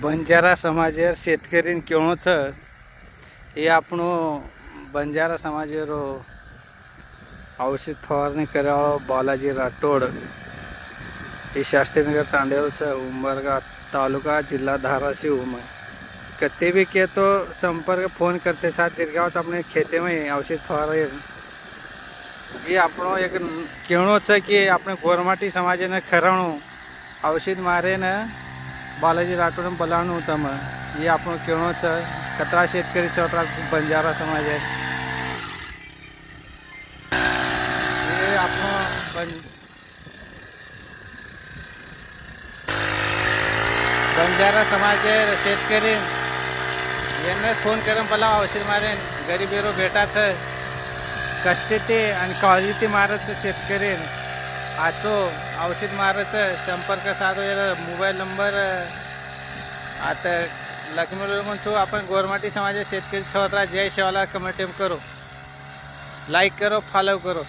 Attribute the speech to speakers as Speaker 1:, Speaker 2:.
Speaker 1: બંજારા સમાજ शेतकरी केवणो छ એ આપણો બંજારા સમાજરો ઔષધ ફવારણી કર્યા બાલાજી રાઠોડ એ શાસ્ત્રીનગર તાંડેલ છે ઉમરगा तालुका जिला धाराशिव में कते भी किए तो संपर्क फोन करते साथ दीर्घावच अपने खेते में औषध फवारे ये આપણો એક કેણો છે કે આપણે ગોરમાટી સમાજને ખરાણું ઔષધ મારે ને बालाजी राठोड बोलावणं તમે ये આપણો કેણો છે કતરા शेतकरी चौथा बंजारा समाज है ये આપણો बंजारा समाज शेतकरी यांना फोन करून बोलाव औषध मारेन गरीबेरो भेटा छ कष्टी आणि क्वालिटी मारत शेतकरी आचो औषध मारत संपर्क साधो मोबाईल नंबर आता लखनऊ म्हणतो आपण गोरमाटी समाज शेतकरी स्वतः जय शिवाला कमेंट करो लाईक करो फॉलो करो।